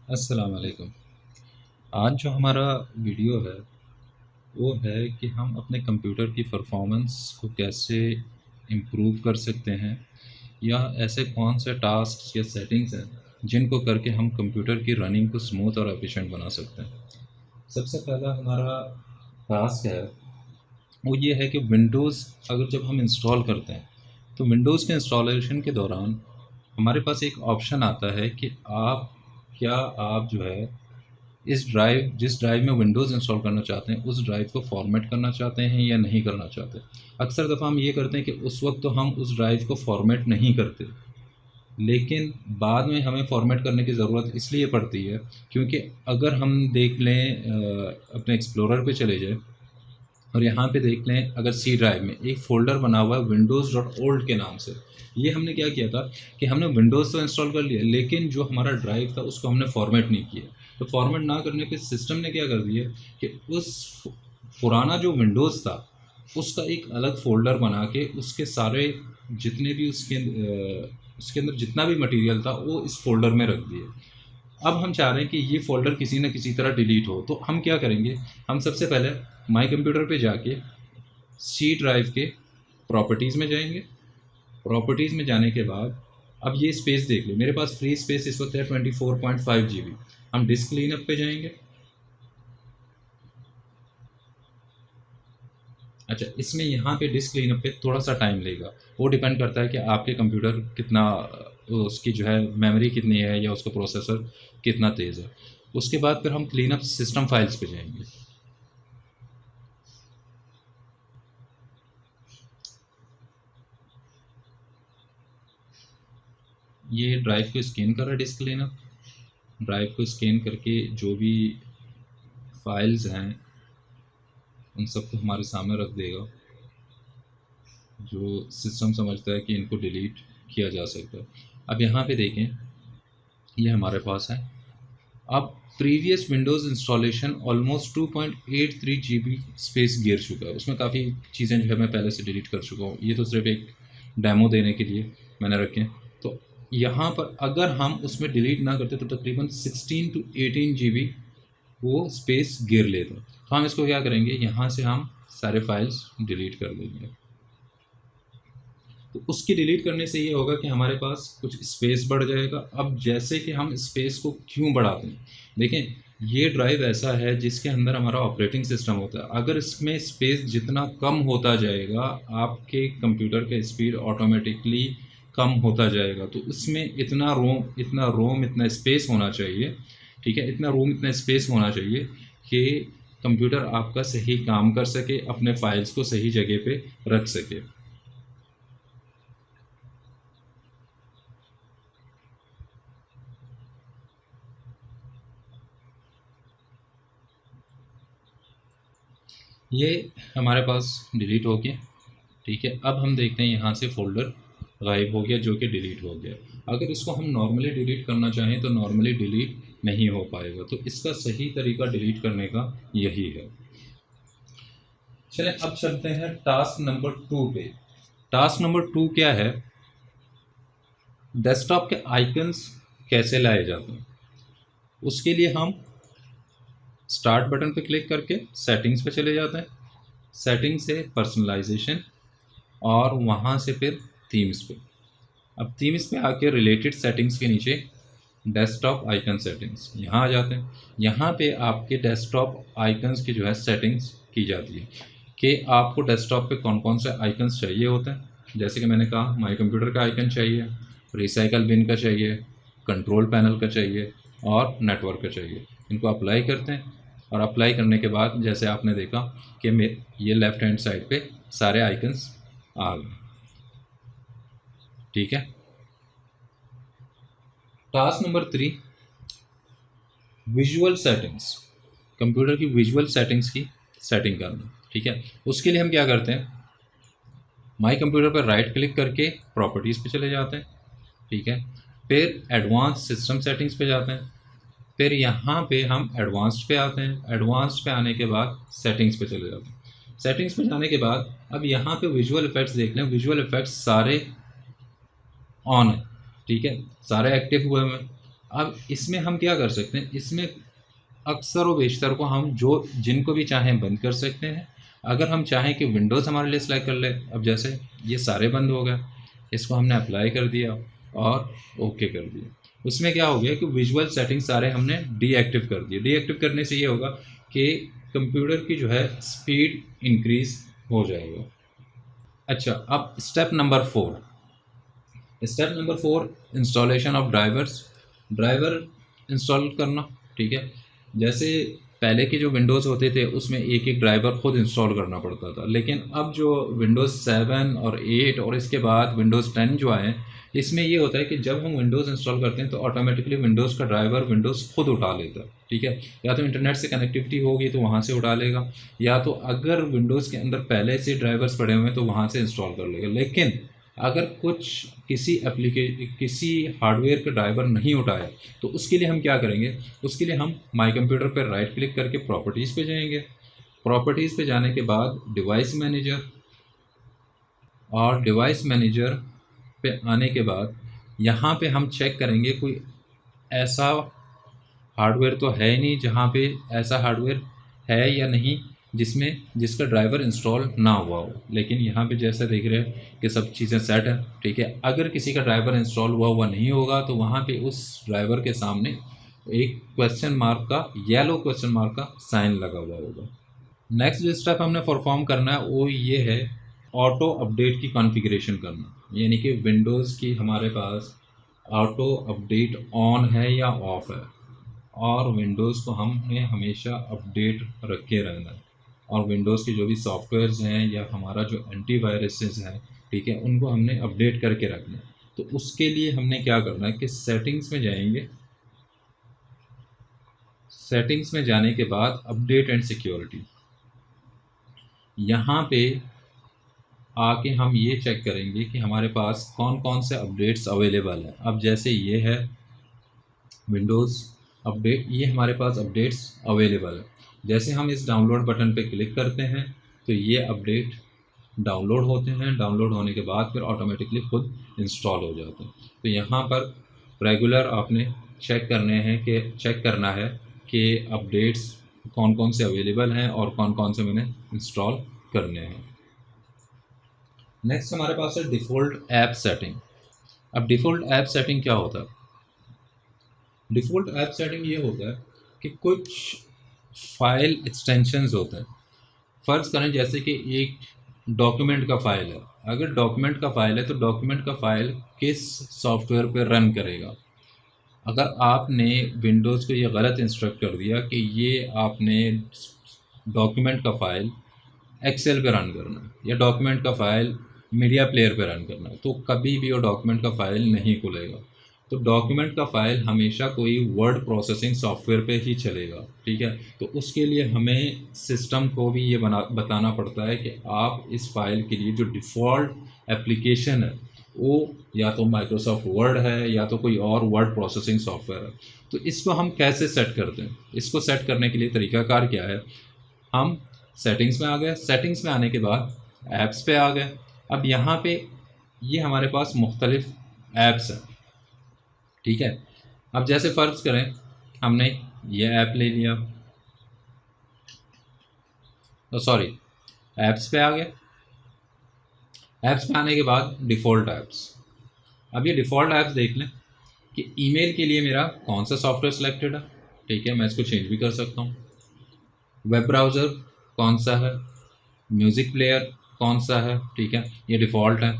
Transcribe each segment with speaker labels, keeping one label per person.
Speaker 1: अस्सलाम वालेकुम। आज जो हमारा वीडियो है वो है कि हम अपने कंप्यूटर की परफॉर्मेंस को कैसे इम्प्रूव कर सकते हैं या ऐसे कौन से टास्क या सेटिंग्स हैं जिनको करके हम कंप्यूटर की रनिंग को स्मूथ और एफिशिएंट बना सकते हैं। सबसे पहला हमारा टास्क है वो ये है कि विंडोज़ अगर जब हम इंस्टॉल करते हैं तो विंडोज़ के इंस्टॉलेशन के दौरान हमारे पास एक ऑप्शन आता है कि आप जो है जिस ड्राइव में विंडोज़ इंस्टॉल करना चाहते हैं उस ड्राइव को फॉर्मेट करना चाहते हैं या नहीं करना चाहते। अक्सर दफ़ा हम ये करते हैं कि उस वक्त तो हम उस ड्राइव को फॉर्मेट नहीं करते, लेकिन बाद में हमें फॉर्मेट करने की ज़रूरत इसलिए पड़ती है क्योंकि अगर हम देख लें अपने एक्सप्लोरर पे चले जाएँ और यहाँ पे देख लें, अगर सी ड्राइव में एक फ़ोल्डर बना हुआ है विंडोज़ डॉट ओल्ड के नाम से। ये हमने क्या किया था कि हमने विंडोज़ तो इंस्टॉल कर लिया, लेकिन जो हमारा ड्राइव था उसको हमने फॉर्मेट नहीं किया। तो फॉर्मेट ना करने पे सिस्टम ने क्या कर दिया कि उस पुराना जो विंडोज़ था उसका एक अलग फ़ोल्डर बना के उसके सारे जितने भी उसके अंदर जितना भी मटेरियल था वो इस फ़ोल्डर में रख दिए। अब हम चाह रहे हैं कि ये फ़ोल्डर किसी न किसी तरह डिलीट हो, तो हम क्या करेंगे, हम सबसे पहले माई कंप्यूटर पे जाके सी ड्राइव के प्रॉपर्टीज़ में जाएंगे। प्रॉपर्टीज़ में जाने के बाद अब ये स्पेस देख लो, मेरे पास फ्री स्पेस इस वक्त है 24.5 GB। हम डिस्क क्लीनअप पे जाएंगे। अच्छा, इसमें यहाँ पे डिस्क क्लीनअप पे थोड़ा सा टाइम लेगा, वो डिपेंड करता है कि आपके कंप्यूटर कितना उसकी जो है मेमोरी कितनी है या उसका प्रोसेसर कितना तेज़ है। उसके बाद फिर हम क्लीनअप सिस्टम फाइल्स पे जाएंगे। ये ड्राइव को स्कैन कर रहा है डिस्क क्लीनअप। ड्राइव को स्कैन करके जो भी फाइल्स हैं उन सबको हमारे सामने रख देगा, जो सिस्टम समझता है कि इनको डिलीट किया जा सकता है। अब यहाँ पे देखें, ये हमारे पास है। अब previous Windows installation almost 2.83 GB space गिर चुका है, उसमें काफ़ी चीज़ें जो है मैं पहले से डिलीट कर चुका हूँ। ये तो सिर्फ एक डेमो देने के लिए मैंने रखे हैं। तो यहाँ पर अगर हम उसमें डिलीट ना करते तो तकरीबन 16 to 18 GB वो स्पेस गिर लेता। तो हम इसको क्या करेंगे, यहाँ से हम सारे फाइल्स डिलीट कर देंगे। तो उसकी डिलीट करने से ये होगा कि हमारे पास कुछ स्पेस बढ़ जाएगा। अब जैसे कि हम स्पेस को क्यों बढ़ाते हैं, देखें, ये ड्राइव ऐसा है जिसके अंदर हमारा ऑपरेटिंग सिस्टम होता है। अगर इसमें स्पेस जितना कम होता जाएगा आपके कंप्यूटर का स्पीड ऑटोमेटिकली कम होता जाएगा। तो इसमें इतना स्पेस होना चाहिए, ठीक है, इतना स्पेस होना चाहिए कि कंप्यूटर आपका सही काम कर सके, अपने फाइल्स को सही जगह पे रख सके। ये हमारे पास डिलीट हो गया, ठीक है। अब हम देखते हैं यहाँ से फ़ोल्डर गायब हो गया जो कि डिलीट हो गया। अगर इसको हम नॉर्मली डिलीट करना चाहें तो नॉर्मली डिलीट नहीं हो पाएगा, तो इसका सही तरीका डिलीट करने का यही है। चलें अब चलते हैं टास्क नंबर 2 पे। टास्क नंबर 2 क्या है, डेस्कटॉप के आइकन्स कैसे लाए जाते हैं। उसके लिए हम स्टार्ट बटन पे क्लिक करके सेटिंग्स पे चले जाते हैं। सेटिंग से पर्सनलाइजेशन और वहाँ से फिर थीम्स पे। अब थीम्स पे आके रिलेटेड सेटिंग्स के नीचे डेस्कटॉप आइकन सेटिंग्स, यहाँ आ जाते हैं। यहाँ पे आपके डेस्कटॉप आइकन्स की जो है सेटिंग्स की जाती है कि आपको डेस्कटॉप पे कौन कौन से आइकन्स चाहिए होते हैं। जैसे कि मैंने कहा, माई कंप्यूटर का आइकन चाहिए, रिसाइकल बिन का चाहिए, कंट्रोल पैनल का चाहिए और नेटवर्क का चाहिए। इनको अप्लाई करते हैं और अप्लाई करने के बाद जैसे आपने देखा कि ये लेफ़्ट हैंड साइड पे सारे आइकन्स आ गए, ठीक है। Task number 3, visual settings. Computer की विजुअल सेटिंग्स की सेटिंग करना, ठीक है। उसके लिए हम क्या करते हैं, माई कंप्यूटर पर राइट क्लिक करके प्रॉपर्टीज़ पे चले जाते हैं, ठीक है। फिर एडवांस सिस्टम सेटिंग्स पे जाते हैं। फिर यहाँ पे हम एडवांस्ड पे आते हैं। एडवांस्ड पे आने के बाद सेटिंग्स पे चले जाते हैं। सेटिंग्स पे जाने के बाद अब यहाँ पे विजुअल इफेक्ट्स देख लें। विजुअल इफेक्ट्स सारे ऑन है, ठीक है, सारे एक्टिव हुए हुए हैं। अब इसमें हम क्या कर सकते हैं, इसमें अक्सर व बेशतर को हम जिनको भी चाहें बंद कर सकते हैं। अगर हम चाहें कि विंडोज़ हमारे लिए सेलेक्ट कर ले, अब जैसे ये सारे बंद हो गए, इसको हमने अप्लाई कर दिया और ओके कर दिया। उसमें क्या हो गया कि विजुअल सेटिंग सारे हमने डीएक्टिव कर दिए। डीएक्टिव करने से ये होगा कि कंप्यूटर की जो है स्पीड इंक्रीज हो जाएगा। अच्छा, अब step number 4 installation of driver install करना। ठीक है, जैसे पहले के जो विंडोज़ होते थे उसमें एक एक ड्राइवर खुद इंस्टॉल करना पड़ता था, लेकिन अब जो विंडोज़ 7 और 8 और इसके बाद विंडोज़ 10 जो आए हैं, इसमें ये होता है कि जब हम विंडोज़ इंस्टॉल करते हैं तो ऑटोमेटिकली विंडोज़ का ड्राइवर विंडोज़ खुद उठा लेता है। ठीक है, या तो इंटरनेट से कनेक्टिविटी होगी तो वहाँ से उठा लेगा, या तो अगर विंडोज़ के अंदर पहले से ड्राइवर्स पड़े हुए हैं तो वहाँ से इंस्टॉल कर लेगा। लेकिन अगर किसी हार्डवेयर का ड्राइवर नहीं उठाया तो उसके लिए हम क्या करेंगे, उसके लिए हम माई कंप्यूटर पर राइट क्लिक करके प्रॉपर्टीज़ पे जाएंगे। प्रॉपर्टीज़ पे जाने के बाद डिवाइस मैनेजर, और डिवाइस मैनेजर पे आने के बाद यहाँ पे हम चेक करेंगे कोई ऐसा हार्डवेयर तो है ही नहीं, जहाँ पे ऐसा हार्डवेयर है या नहीं जिसका ड्राइवर इंस्टॉल ना हुआ हो। लेकिन यहाँ पे जैसा देख रहे हैं कि सब चीज़ें सेट है। ठीक है, अगर किसी का ड्राइवर इंस्टॉल हुआ नहीं होगा तो वहाँ पे उस ड्राइवर के सामने एक क्वेश्चन मार्क का, येलो क्वेश्चन मार्क का साइन लगा हुआ होगा। नेक्स्ट जो स्टेप हमने परफॉर्म करना है वो ये है ऑटो अपडेट की कॉन्फ़िगरेशन करना, यानी कि विंडोज़ की हमारे पास ऑटो अपडेट ऑन है या ऑफ है, और विंडोज़ को हमने हमेशा अपडेट रखे रहना है, और विंडोज़ के जो भी सॉफ्टवेयर्स हैं या हमारा जो एंटीवायरसेस हैं, ठीक है, उनको हमने अपडेट करके रखना है। तो उसके लिए हमने क्या करना है कि सेटिंग्स में जाएंगे। सेटिंग्स में जाने के बाद अपडेट एंड सिक्योरिटी, यहाँ पे आके हम ये चेक करेंगे कि हमारे पास कौन कौन से अपडेट्स अवेलेबल हैं। अब जैसे ये है विंडोज़ अपडेट, ये हमारे पास अपडेट्स अवेलेबल है। जैसे हम इस डाउनलोड बटन पे क्लिक करते हैं तो ये अपडेट डाउनलोड होते हैं। डाउनलोड होने के बाद फिर ऑटोमेटिकली खुद इंस्टॉल हो जाते हैं। तो यहाँ पर रेगुलर आपने चेक करना है कि अपडेट्स कौन कौन से अवेलेबल हैं और कौन कौन से मैंने इंस्टॉल करने हैं। नेक्स्ट हमारे पास है डिफ़ॉल्ट ऐप सेटिंग। अब डिफ़ॉल्ट ऐप सेटिंग क्या होता है? डिफ़ॉल्ट ऐप सेटिंग ये होता है कि कुछ फाइल एक्सटेंशंस होते हैं। फ़र्ज़ करें जैसे कि एक डॉक्यूमेंट का फ़ाइल है। अगर डॉक्यूमेंट का फ़ाइल है तो डॉक्यूमेंट का फ़ाइल किस सॉफ्टवेयर पे रन करेगा। अगर आपने विंडोज़ को ये गलत इंस्ट्रक्ट कर दिया कि ये आपने डॉक्यूमेंट का फ़ाइल एक्सेल पे रन करना है या डॉक्यूमेंट का फ़ाइल मीडिया प्लेयर पे रन करना है, तो कभी भी वो डॉक्यूमेंट का फ़ाइल नहीं खुलेगा। तो डॉक्यूमेंट का फ़ाइल हमेशा कोई वर्ड प्रोसेसिंग सॉफ्टवेयर पे ही चलेगा। ठीक है, तो उसके लिए हमें सिस्टम को भी ये बताना पड़ता है कि आप इस फाइल के लिए जो डिफ़ॉल्ट एप्लीकेशन है वो या तो माइक्रोसॉफ्ट वर्ड है या तो कोई और वर्ड प्रोसेसिंग सॉफ्टवेयर है। तो इसको हम कैसे सेट करते हैं? इसको सेट करने के लिए तरीकाकार क्या है? हम सेटिंग्स में आ गए। सेटिंग्स में आने के बाद ऐप्स पे आ गए। अब यहाँ पे ये हमारे पास मुख्तलिफ ऐप्स हैं। ठीक है, अब जैसे फ़र्ज़ करें हमने ये ऐप ले लिया, तो सॉरी, ऐप्स पे आ गए। ऐप्स पे आने के बाद डिफ़ॉल्ट ऐप्स। अब ये डिफ़ॉल्ट ऐप्स देख लें कि ईमेल के लिए मेरा कौन सा सॉफ्टवेयर सिलेक्टेड है। ठीक है, मैं इसको चेंज भी कर सकता हूँ। वेब ब्राउज़र कौन सा है, म्यूज़िक प्लेयर कौन सा है, ठीक है, ये डिफ़ॉल्ट है।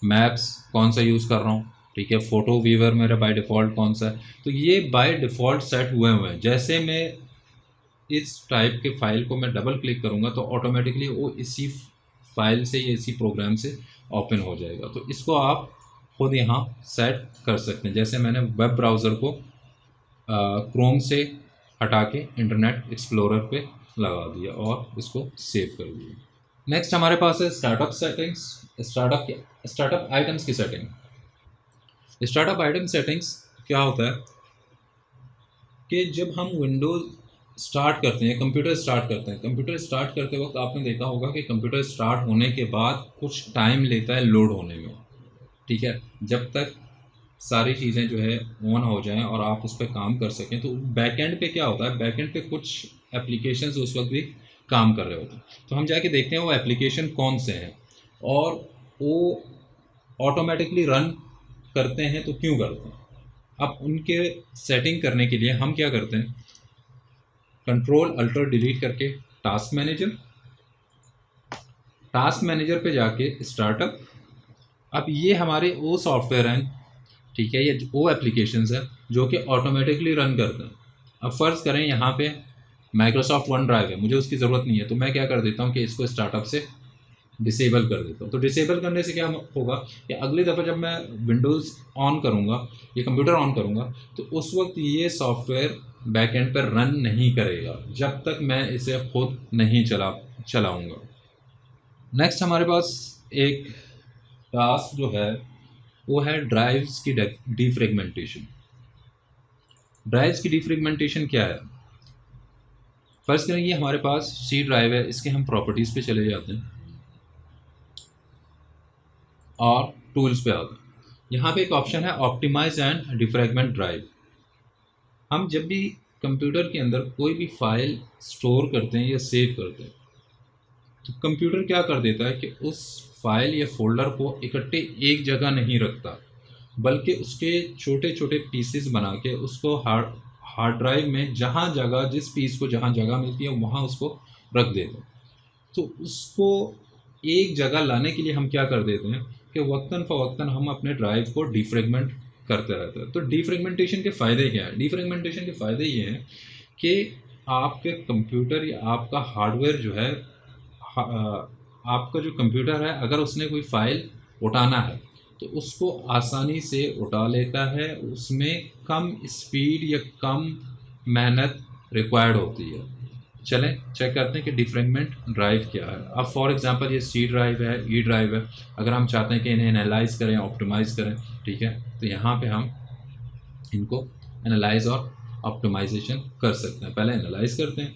Speaker 1: मैप्स कौन सा यूज़ कर रहा हूँ, ठीक है, फ़ोटो व्यूवर मेरा बाय डिफ़ॉल्ट कौन सा है, तो ये बाय डिफ़ॉल्ट सेट हुए हैं। जैसे मैं इस टाइप के फ़ाइल को मैं डबल क्लिक करूँगा तो ऑटोमेटिकली वो इसी फाइल से या इसी प्रोग्राम से ओपन हो जाएगा। तो इसको आप खुद यहाँ सेट कर सकते हैं। जैसे मैंने वेब ब्राउज़र को क्रोम से हटा के इंटरनेट एक्सप्लोरर पे लगा दिया और इसको सेव कर दिया। नेक्स्ट हमारे पास है स्टार्टअप सेटिंग्स। स्टार्टअप आइटम्स की सेटिंग। स्टार्टअप आइटम सेटिंग्स क्या होता है कि जब हम विंडोज़ स्टार्ट करते हैं, कंप्यूटर स्टार्ट करते हैं, कंप्यूटर स्टार्ट करते वक्त आपने देखा होगा कि कंप्यूटर स्टार्ट होने के बाद कुछ टाइम लेता है लोड होने में। ठीक है, जब तक सारी चीज़ें जो है ऑन हो जाएं और आप उस पर काम कर सकें। तो बैकएंड पे क्या होता है, बैकएंड पे कुछ एप्लीकेशंस उस वक्त भी काम कर रहे होते हैं। तो हम जाके देखते हैं वो एप्लीकेशन कौन से हैं और वो ऑटोमेटिकली रन करते हैं तो क्यों करते हैं। अब उनके सेटिंग करने के लिए हम क्या करते हैं, कंट्रोल अल्टर डिलीट करके टास्क मैनेजर पे जाके स्टार्टअप। अब ये हमारे वो सॉफ्टवेयर हैं, ठीक है, ये वो एप्लीकेशंस हैं जो कि ऑटोमेटिकली रन करते हैं। अब फ़र्ज़ करें यहाँ पे माइक्रोसॉफ्ट वन ड्राइव है, मुझे उसकी ज़रूरत नहीं है, तो मैं क्या कर देता हूँ कि इसको स्टार्टअप से डिसेबल कर देता हूँ। तो डिसेबल करने से क्या होगा कि अगली दफ़ा जब मैं विंडोज़ ऑन करूँगा, ये कंप्यूटर ऑन करूँगा, तो उस वक्त ये सॉफ्टवेयर बैकएंड पर रन नहीं करेगा जब तक मैं इसे खुद नहीं चलाऊँगा। नेक्स्ट हमारे पास एक टास्क जो है वो है ड्राइव्स की डिफ्रेगमेंटेशन। ड्राइव्स की डिफ्रेगमेंटेशन क्या है, फर्स्ट करें ये हमारे पास सी ड्राइव है, इसके हम प्रॉपर्टीज़ पे चले जाते हैं और टूल्स पे आते हैं। यहाँ पे एक ऑप्शन है ऑप्टिमाइज एंड डिफ्रैगमेंट ड्राइव। हम जब भी कंप्यूटर के अंदर कोई भी फाइल स्टोर करते हैं या सेव करते हैं तो कंप्यूटर क्या कर देता है कि उस फाइल या फोल्डर को इकट्ठे एक जगह नहीं रखता, बल्कि उसके छोटे छोटे पीसेस बना के उसको हार्ड ड्राइव में जहाँ जगह, जिस पीस को जहाँ जगह मिलती है वहाँ उसको रख देते हैं। तो उसको एक जगह लाने के लिए हम क्या कर देते हैं कि वक्तन फ़वक्तन हम अपने ड्राइव को डिफ्रेगमेंट करते रहते हैं। तो डिफ्रेगमेंटेशन के फ़ायदे क्या हैं? डिफ्रेगमेंटेशन के फ़ायदे ये हैं कि आपके कंप्यूटर या आपका हार्डवेयर जो है, आपका जो कंप्यूटर है, अगर उसने कोई फ़ाइल उठाना है तो उसको आसानी से उठा लेता है, उसमें कम स्पीड या कम मेहनत रिक्वायर्ड होती है। चलें चेक करते हैं कि डिफ्रेगमेंट ड्राइव क्या है। अब फॉर एग्जांपल ये सी ड्राइव है, ई ड्राइव है, अगर हम चाहते हैं कि इन्हें एनालाइज करें, ऑप्टिमाइज़ करें, ठीक है, तो यहाँ पे हम इनको एनालाइज और ऑप्टिमाइजेशन कर सकते हैं। पहले एनालाइज करते हैं,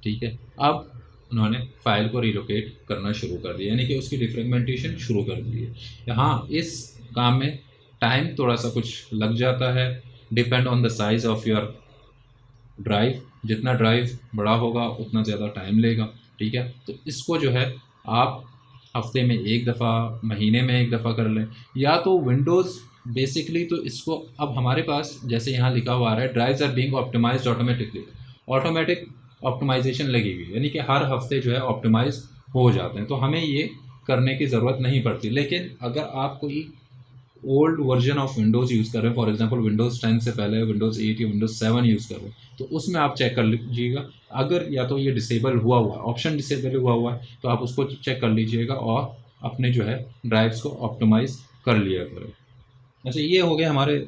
Speaker 1: ठीक है। अब उन्होंने फाइल को रिलोकेट करना शुरू कर दिया, यानी कि उसकी डिफ्रेगमेंटेशन शुरू कर दी है। यहाँ इस काम में टाइम थोड़ा सा कुछ लग जाता है, depend on the size of your drive. जितना ड्राइव बड़ा होगा उतना ज़्यादा टाइम लेगा, ठीक है। तो इसको जो है आप हफ्ते में एक दफ़ा, महीने में एक दफ़ा कर लें, या तो विंडोज़ बेसिकली तो इसको, अब हमारे पास जैसे यहाँ लिखा हुआ आ रहा है drives are being optimised automatically, automatic optimisation लगी हुई है, यानी कि हर हफ्ते जो है ऑप्टिमाइज हो जाते हैं, तो हमें ये करने की ज़रूरत नहीं पड़ती। लेकिन अगर आप कोई old version of Windows use कर रहे हैं, फॉर एग्जांपल विंडोज़ 10 से पहले विंडोज़ 8 या विंडोज़ 7 यूज़ कर रहे हैं, तो उसमें आप चेक कर लीजिएगा। अगर या तो ये डिसेबल हुआ हुआ ऑप्शन डिसेबल हुआ है तो आप उसको चेक कर लीजिएगा और अपने जो है ड्राइव्स को ऑप्टिमाइज़ कर लिया करें। अच्छा, ये हो गए हमारे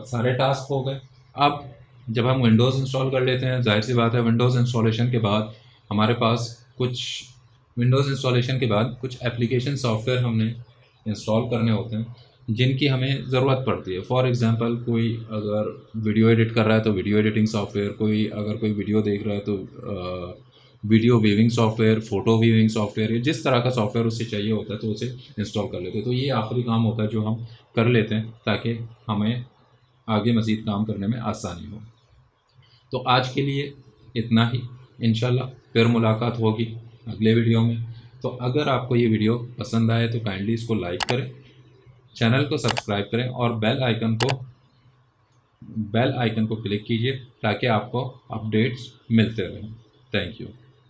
Speaker 1: सारे टास्क हो गए। अब जब हम विंडोज़ इंस्टॉल कर लेते हैं, जाहिर सी बात है विंडोज़ इंस्टॉलेशन के बाद हमारे पास विंडोज़ इंस्टॉलेशन के बाद कुछ एप्लीकेशन सॉफ्टवेयर हमने इंस्टॉल करने होते हैं जिनकी हमें ज़रूरत पड़ती है। फॉर एग्ज़ाम्पल कोई अगर वीडियो एडिट कर रहा है तो वीडियो एडिटिंग सॉफ्टवेयर, कोई अगर कोई वीडियो देख रहा है तो video weaving software, photo weaving software, जिस तरह का सॉफ्टवेयर उसे चाहिए होता है तो उसे इंस्टॉल कर लेते हैं। तो ये आखिरी काम होता है जो हम कर लेते हैं ताकि हमें आगे मज़ीद काम करने में आसानी हो। तो आज के लिए इतना ही, इंशाल्लाह फिर मुलाकात होगी अगले वीडियो में। तो अगर आपको ये वीडियो पसंद आए तो काइंडली इसको लाइक करें, चैनल को सब्सक्राइब करें और बेल आइकन को क्लिक कीजिए ताकि आपको अपडेट्स मिलते रहें। Thank you.